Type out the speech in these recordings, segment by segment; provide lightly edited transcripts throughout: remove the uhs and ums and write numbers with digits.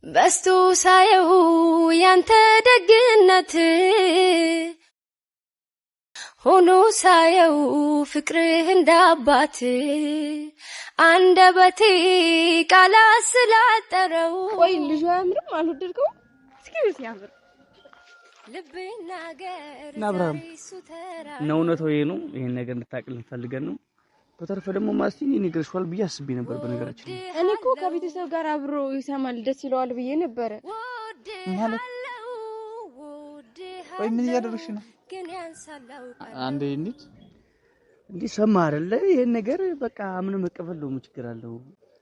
በስቶ ሳየው ያንተ ደግነት ሆኖ ሳየው ፍቅርህ እንዳባት አንደበቴ ቃላት ስላጠረው ቆይ ልጅ ያምርም አልወደድከው እስኪ ያምር ልብና ገር ናብራም ነውነተው ይሄ ነው ይሄን ነገር እንድታቅልን ፈልገን ነው በተረፈ ደግሞ ማስቲኒ ንግርሽዋል ብዬ አስቤ ነበር በነገራችን እኔ እኮ ከቤተሰብ ጋር አብሮ ይሰማል ደስ ይለዋል ብዬ ነበር ማለት ወይ ምን ያደርሽ ነው አንዴ እንዴ ሰማ አይደለ ይሄን ነገር በቃ ምንም መቀበል ነው ችግር አለው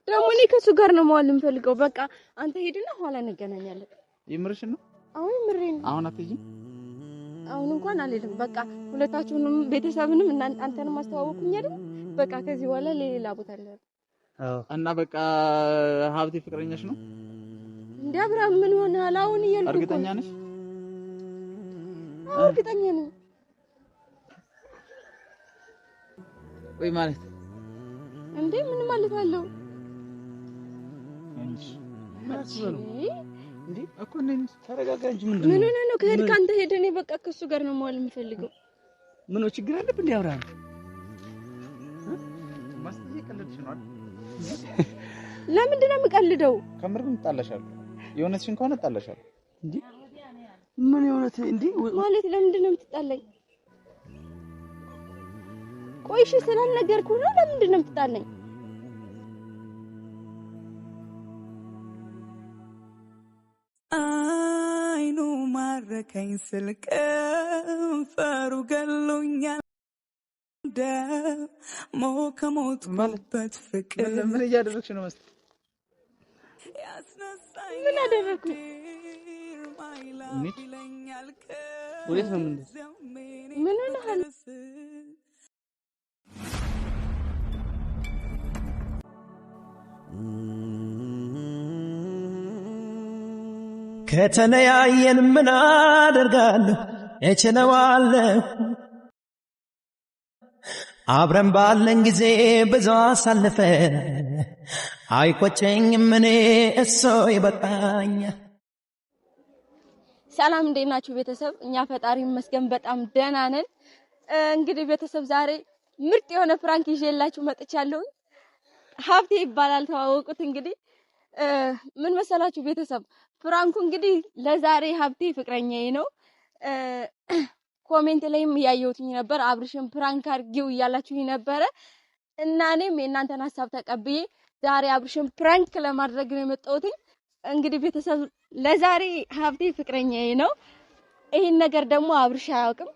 ደግሞ እኔ ከሱ ጋር ነው መዋል የምፈልገው በቃ አንተ ሄድና ኋላ እንገናኛለን ይምርሽ ነው አሁን ምሬን አሁን አትይኝ አሁን እንኳን አልሄድም በቃ ሁለታችሁንም ቤተሰብንም አንተንም አስተዋወቁኝ አይደል በቃ ከዚህ በኋላ ሌላ ቦታ አለ አዎ እና በቃ ሀብቴ ፍቅረኛሽ ነው እንዴ አብራም ምን ሆነሃል አሁን እያልኩ እርግጠኛ ነሽ እርግጠኛ ነኝ ወይ ማለት እንዴ ምን ማለት አለው እንዴ እኮ ነኝ ተረጋጋ እንጂ ምንድነው ምን ሆነ ነው ከሄድክ አንተ ሄደህ እኔ በቃ ከሱ ጋር ነው መዋል የምፈልገው ምን ነው ችግር አለብህ እንዴ አብርሃም ማስተዬ ቀልድሽ ነው ለምንድን ነው የምቀልደው ከምር ምን ጣላሻለሁ የሆነትሽን ከሆነ ጣላሻለሁ እንዴ ምን የሆነት እንዴ ማለት ለምንድን ነው የምትጣለኝ ቆይሽ ስላልነገርኩ ነው ለምንድን ነው የምትጣለኝ አይኑ ማረከኝ ስልከንፈሩ ገሎኛል ደሞ ከሞትኩበት ፍቅር ምን እያደረግሽ ነው መስት ምን አደረኩ ወዴት ነው ምን ሆነሃል ከተለያየን ምን አደርጋለሁ እችለዋለሁ አብረን ባለን ጊዜ ብዙ አሳልፈን አይቆጨኝም እኔ እሱ ይበቃኛል ሰላም እንዴት ናችሁ ቤተሰብ እኛ ፈጣሪ ይመስገን በጣም ደህና ነን እንግዲህ ቤተሰብ ዛሬ ምርጥ የሆነ ፍራንክ ይዤላችሁ መጥቻለሁ ሀብቴ ይባላል ተዋወቁት እንግዲህ ምን መሰላችሁ ቤተሰብ ፍራንኩ እንግዲህ ለዛሬ ሀብቴ ፍቅረኛዬ ነው ኮሜንት ላይም ያያዩትኝ ነበር አብርሽን ፍራንክ አርጊው እያላችሁኝ ነበር እና እኔም የእናንተን ሐሳብ ተቀብዬ ዛሬ አብርሽን ፍራንክ ለማድረግ ነው የመጣሁት እንግዲህ ቤተሰብ ለዛሬ ሀብቴ ፍቅረኛዬ ነው ይሄን ነገር ደግሞ አብርሽ አያውቅም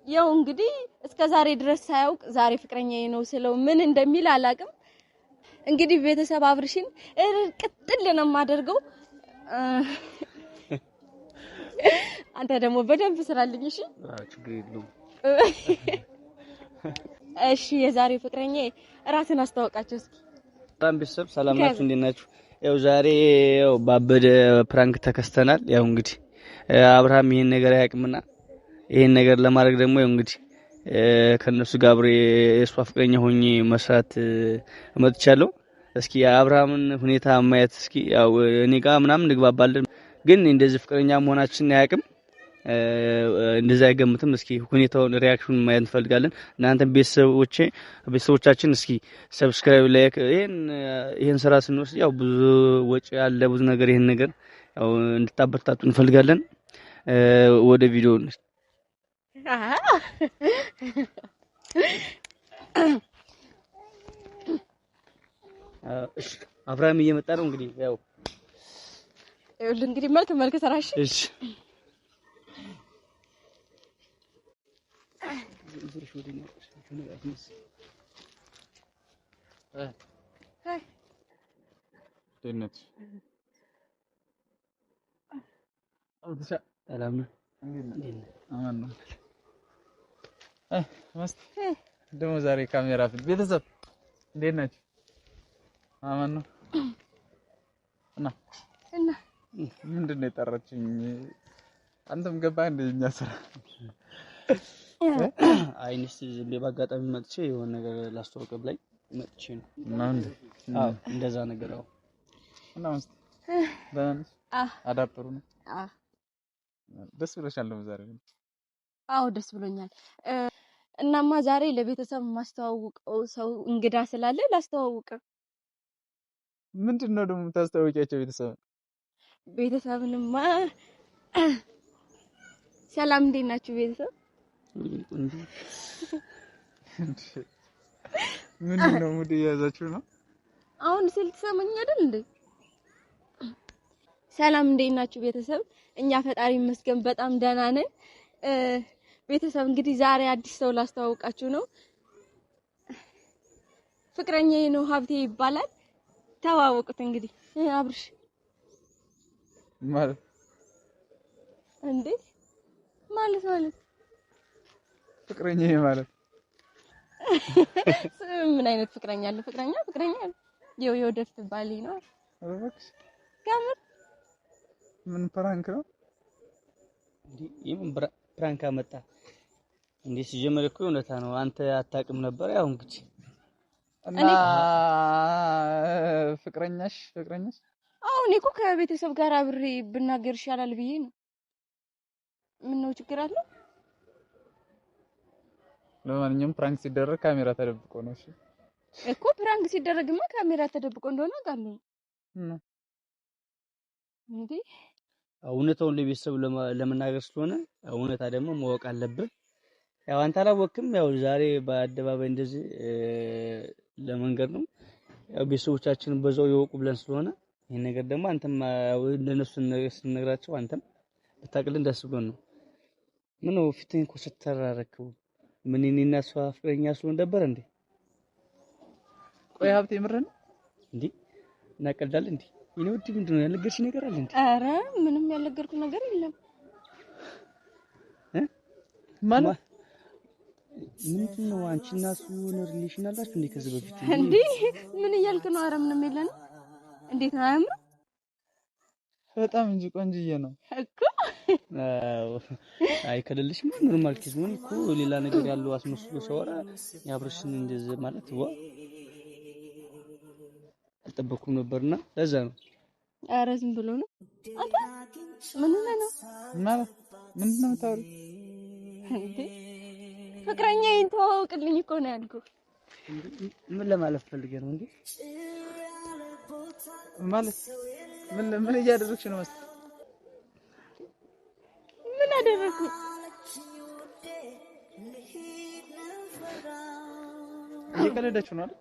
ያው እንግዲህ እስከ ዛሬ ድረስ ሳያውቅ ዛሬ ፍቅረኛዬ ነው ስለው ምን እንደሚል አላውቅም እንግዲህ ቤተሰብ አብርሽን ቅጥል ነው የማደርገው አንተ ደግሞ በደንብ ስራልኝ እሺ ችግር የለውም እሺ የዛሬ ፍቅረኛዬ ራስን አስተዋውቃቸው እስኪ በጣም ቤተሰብ ሰላም ናችሁ እንዴት ናችሁ ያው ዛሬ ያው ባበደ ፕራንክ ተከስተናል ያው እንግዲህ አብርሃም ይሄን ነገር አያውቅምና ይሄን ነገር ለማድረግ ደግሞ ያው እንግዲህ ከነሱ ጋር አብሬ የሷ ፍቅረኛ ሆኜ መስራት መጥቻለሁ እስኪ አብርሃምን ሁኔታ ማየት እስኪ ያው እኔ ጋር ምናምን እንግባባለን ግን እንደዚህ ፍቅረኛ መሆናችንን አያውቅም እንደዛ አይገምትም እስኪ ሁኔታውን ሪአክሽን ማየት እንፈልጋለን እናንተ ቤተሰቦቻችን እስኪ ሰብስክራይብ ላይክ ይሄን ስራ ስንወስድ ያው ብዙ ወጪ ያለ ብዙ ነገር ይሄን ነገር ያው እንድታበረታቱ እንፈልጋለን ወደ ቪዲዮ እሺ አብርሃም እየመጣ ነው እንግዲህ ያው እንግዲህ መልክ ሰራሽ እሺ ደህነት ሰላም ነው አማን ነው ማስት ደግሞ ዛሬ ካሜራ ፊት ቤተሰብ እንዴት ናችሁ አማን ነው እና ምንድነው የጠራችኝ አንተም ገባ እንደኛ ስራ አይንስ ዝም በአጋጣሚ መጥቼ የሆነ ነገር ላስተዋውቅ ብላይ መጥቼ ነው እና እንዴ አዎ እንደዛ ነገር አዎ እና በእናትሽ አዳር ጥሩ ነው። ደስ ብሎሻል ነው ዛሬ? አዎ ደስ ብሎኛል። እናማ ዛሬ ለቤተሰብ ማስተዋወቀው ሰው እንግዳ ስላለ ላስተዋውቅ። ምንድነው ደግሞ የምታስተዋውቂያቸው ቤተሰብንማ ሰላም እንዴት ናችሁ ቤተሰብ? ምንድነው ሙድ እየያዛችሁ ነው? አሁን ስልትሰማኝ አይደል እንዴ? ሰላም እንዴት ናችሁ ቤተሰብ? እኛ ፈጣሪ ይመስገን በጣም ደህና ነን። ቤተሰብ እንግዲህ ዛሬ አዲስ ሰው ላስተዋውቃችሁ ነው። ፍቅረኛዬ ነው፣ ሀብቴ ይባላል። ተዋወቁት እንግዲህ። አብርሽ ማለት እንዴ? ማለት ፍቅረኛዬ ማለት ምን አይነት ፍቅረኛ አለ? ፍቅረኛ የወደፊት ባሌ ነው። እባክሽ ከምር ምን ፕራንክ ነው እንዴ? የምን ፕራንክ አመጣ እንዴ? ሲጀመር እኮ እውነታ ነው። አንተ አታውቅም ነበር። ያው እንግዲህ እና ፍቅረኛሽ አሁን እኮ ከቤተሰብ ጋር አብሬ ብናገር ይሻላል ብዬ ነው። ምን ነው ችግር አለ? ለማንኛውም ፕራንክ ሲደረግ ካሜራ ተደብቆ ነው። እሺ እኮ ፕራንክ ሲደረግማ ካሜራ ተደብቆ እንደሆነ አውቃለሁ። እንዴ እውነታውን ለቤተሰብ ለመናገር ስለሆነ እውነታ ደግሞ ማወቅ አለብህ። ያው አንተ አላወቅም። ያው ዛሬ በአደባባይ እንደዚህ ለመንገር ነው። ያው ቤተሰቦቻችንን በዛው ይወቁ ብለን ስለሆነ ይሄን ነገር ደግሞ አንተም ለነሱ ስንነግራቸው አንተም ብታቅልን ደስ ብሎን ነው። ምን ነው ፊትህን እኮ ስተራረከው ምን እኔና እሷ ፍቅረኛ ስለሆነ ነበር እንዴ? ቆይ ሀብቴ ምረን እንዴ እናቀልዳለን እንዴ? የኔ ውድ ምንድነው ያልነገርሽ ነገር አለ እንዴ? ኧረ ምንም ያልነገርኩ ነገር የለም። ማለት ምንድነው? አንቺና እሱ የሆነ ሪሌሽን አላችሁ እንዴ ከዚህ በፊት? እንዴ ምን እያልክ ነው? ኧረ ምንም የለንም። እንዴት ነው አያምርም? በጣም እንጂ ቆንጅዬ ነው እኮ። አይ ከሌለሽም ኖርማል ኬዝ ነው እኮ። ሌላ ነገር ያለው አስመስሎ ሰውራ ያብርሽን እንደዚህ ማለት አልጠበኩም ነበርና ለዛ ነው። ኧረ ዝም ብሎ ነው። አንተ ምን ነው ማለት ምንድነው የምታወሪው እንዴ? ፍቅረኛዬን ተዋወቅልኝ እኮ ነው ያልኩህ። ምን ለማለት ፈልገህ ነው እንዴ? ማለት ምን እያደረግሽ ነው መሰለኝ? ምን አደረኩ? እየቀለዳችሁ ነው አይደል?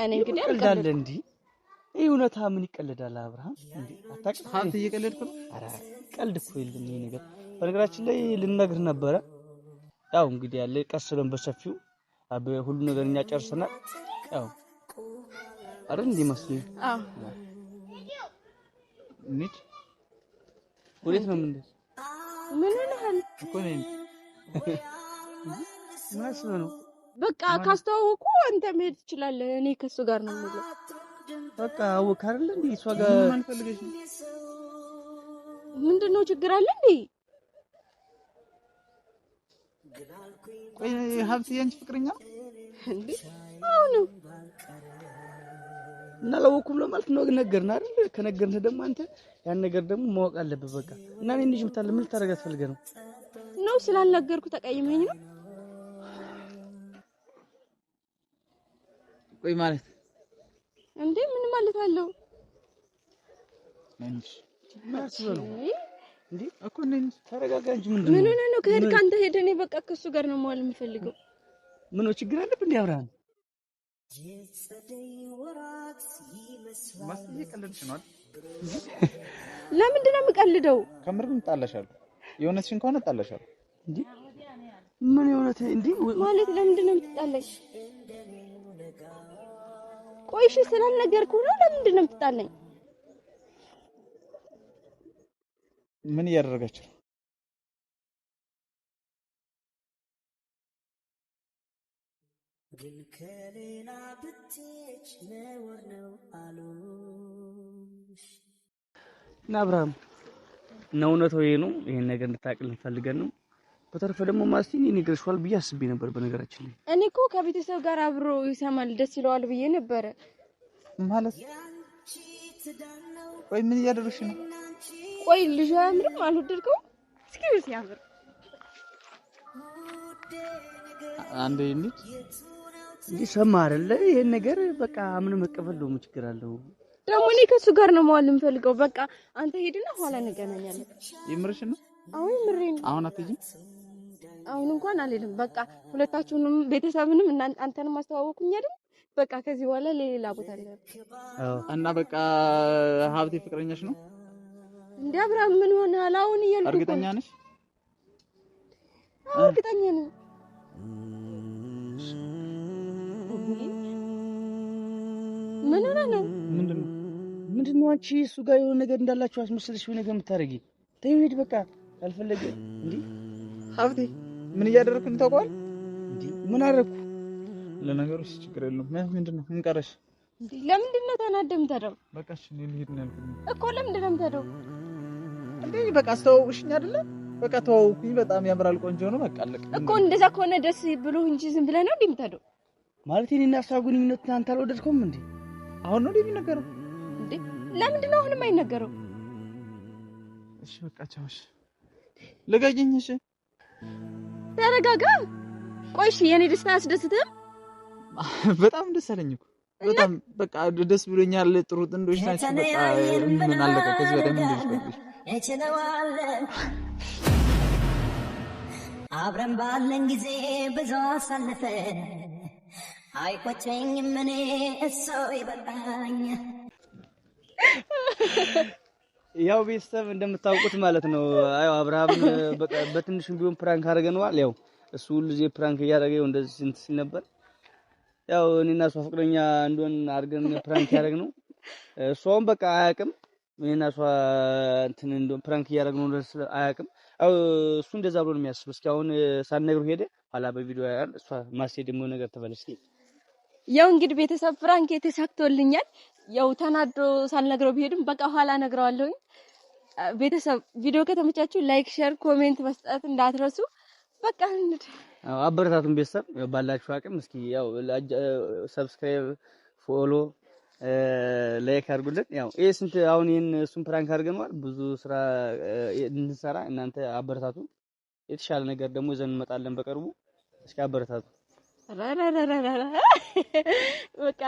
እኔ እንግዲህ ቀልዳለ እንዴ? ይሄ እውነታ ምን ይቀልዳል? አብርሃም እንዴ አታውቅም? ሀብት እየቀለድክ ነው? ኧረ ቀልድ እኮ የለም ይሄ ነገር። በነገራችን ላይ ልንነግርህ ነበረ። ያው እንግዲህ ያለ ቀስ ብለን በሰፊው ሁሉ ነገር እኛ ጨርሰናል። ያው አይደል እንዴ መስሎኝ? አዎ እንዴ ወዴት ነው የምንደርስ? ምን ሆነሃል እኮ ነኝ ማለት ነው። በቃ ካስተዋወቁ አንተ መሄድ ትችላለህ። እኔ ከሱ ጋር ነው የምለው። በቃ አወቅ አይደል እንዴ? እሷ ጋር ምን ፈልገሽ ነው? ምንድነው ችግር አለ እንዴ? ቆይ ሀብት ያንቺ ፍቅረኛ እንዴ? አሁን እና አላወኩም ለማለት ነው። ነገርና አይደል? ከነገርንህ ደግሞ አንተ ያን ነገር ደግሞ ማወቅ አለብህ። በቃ እና እኔ ልጅ ምን ልታረጋት ፈልገህ ነው? ነው ስላልነገርኩ ተቀይመኝ ነው? ቆይ ማለት እንዴ ምን ማለት አለው? እንጂ ማለት ነው እንዴ እኮ ነኝ። ተረጋጋ እንጂ ምንድነው? ምን ነው ከሄድክ አንተ ሄደህ እኔ በቃ ከሱ ጋር ነው መዋል የምፈልገው። ምን ነው ችግር አለብህ እንዴ አብርሃም? ማስዬ ቀለድሽ ነው አይደል? ለምንድን ነው የምቀልደው? ከምርም ጣላሻለሁ። የሆነትሽን ከሆነ ጣላሻለሁ። እንዴ ምን የሆነት እንዴ ማለት ለምንድን ነው የምትጣለኝ? ቆይሽ ስላልነገርኩህ ነው። ለምንድን ነው የምትጣለኝ? ምን እያደረጋችሁ ነው? ግን ከሌላ ብትች ነውር ነው አሉሽ። እና አብርሃም እና እውነታው ይሄ ነው። ይሄን ነገር እንድታቅልን ፈልገን ነው። በተረፈ ደግሞ ማስቲኒ ንገርሽዋል ብዬ አስቤ ነበር። በነገራችን ላይ እኔ እኮ ከቤተሰብ ጋር አብሮ ይሰማል ደስ ይለዋል ብዬ ነበረ። ማለት ቆይ ምን እያደረግሽ ነው? ቆይ ልጅ አያምርም? አልወደድከውም? እስኪ ሲያምር አንዴ እንዴ ሰማ አይደለ? ይሄን ነገር በቃ ምን መቀበል ነው ችግር አለው? ደግሞ እኔ ከሱ ጋር ነው መዋል የምፈልገው። በቃ አንተ ሄድና ኋላ እንገናኛለን። ይምርሽ ነው? አሁን ምሬን አሁን አትሄጂም? አሁን እንኳን አልሄድም። በቃ ሁለታችሁንም ቤተሰብንም አንተንም አስተዋወቁኝ አይደል? በቃ ከዚህ በኋላ ሌላ ቦታ ላይ እና በቃ ሀብቴ ፍቅረኛሽ ነው እንዴ? አብርሃም ምን ሆነሃል? አሁን እያልኩ እርግጠኛ ነሽ? እርግጠኛ ነኝ። ምን ሆነ ነው? ምንድነው አንቺ እሱ ጋር የሆነ ነገር እንዳላችሁ አስመስለሽ ወይ ነገር የምታረጊ? ተይው ሂድ በቃ ካልፈለገ እንዴ። ሀብቴ ምን እያደረግክ ነው ታውቀዋል እንዴ? ምን አደረኩ? ለነገሩ ችግር የለውም። ምን ምን ቀረሽ እንዴ? ለምንድን ነው ተናደም ታደው? በቃ እሺ እኔ ልሂድ ነው ያልኩኝ እኮ። ለምንድን ነው ታደው እንዴ? በቃ አስተዋውቅሽኝ አይደለ? በቃ ተዋውኩኝ። በጣም ያምራል፣ ቆንጆ ነው። በቃ አለቀ እኮ። እንደዛ ከሆነ ደስ ብሎ እንጂ ዝም ብለህ ነው እንደምታደው ማለት እኔና እሷ ግንኙነት አንተ አልወደድከውም እንዴ? አሁን ነው የሚነገረው እንዴ? ለምንድን ነው አሁንም አይነገረው? እሺ በቃ ቻውሽ፣ ልቀቂኝ። እሺ ተረጋጋ። ቆይ እሺ፣ የኔ ደስታ አያስደስትህም? በጣም ደስ አለኝ እኮ በጣም በቃ ደስ ብሎኛል። ጥሩ ጥንዶች ናቸው። በቃ ምን አለቀ ከዚህ በላይ ምን ልልሽ? አብረን ባለን ጊዜ ብዙ አሳለፈ አይቆጨኝም እኔ እሱ ይበቃኝ። ያው ቤተሰብ እንደምታውቁት ማለት ነው። አዎ አብርሃም በቃ በትንሹም ቢሆን ፕራንክ አድርገነዋል። ያው እሱ ሁሉ ጊዜ ፕራንክ እያደረገው እንደዚህ እንትን ሲል ነበር። ያው እኔና እሷ ፍቅረኛ እንደሆን አድርገን ፕራንክ ያደረግነው እሷም በቃ አያውቅም። እኔና እሷ እንትን እንደሆን ፕራንክ እያደረግነው አያውቅም። ያው እሱ እንደዛ ብሎ ነው የሚያስበው። እስኪ አሁን ሳንነግረው ሄደ። ኋላ በቪዲዮ ያያል። እሷ ማስሄድ ደግሞ ነገር ተበለስቲ። ያው እንግዲህ ቤተሰብ ፍራንክ የተሳክቶልኛል። ያው ተናዶ ሳልነግረው ቢሄድም በቃ ኋላ ነግረዋለሁኝ። ቤተሰብ ቪዲዮ ከተመቻችሁ ላይክ፣ ሼር፣ ኮሜንት መስጠት እንዳትረሱ። በቃ አበረታቱን ቤተሰብ ባላችሁ አቅም። እስኪ ያው ሰብስክራይብ፣ ፎሎ፣ ላይክ አድርጉልን። ያው ስንት አሁን ይሄን እሱን ፕራንክ አድርገናል። ብዙ ስራ እንሰራ እናንተ አበረታቱ። የተሻለ ነገር ደግሞ ይዘን እንመጣለን በቅርቡ። እስኪ አበረታቱ። በቃ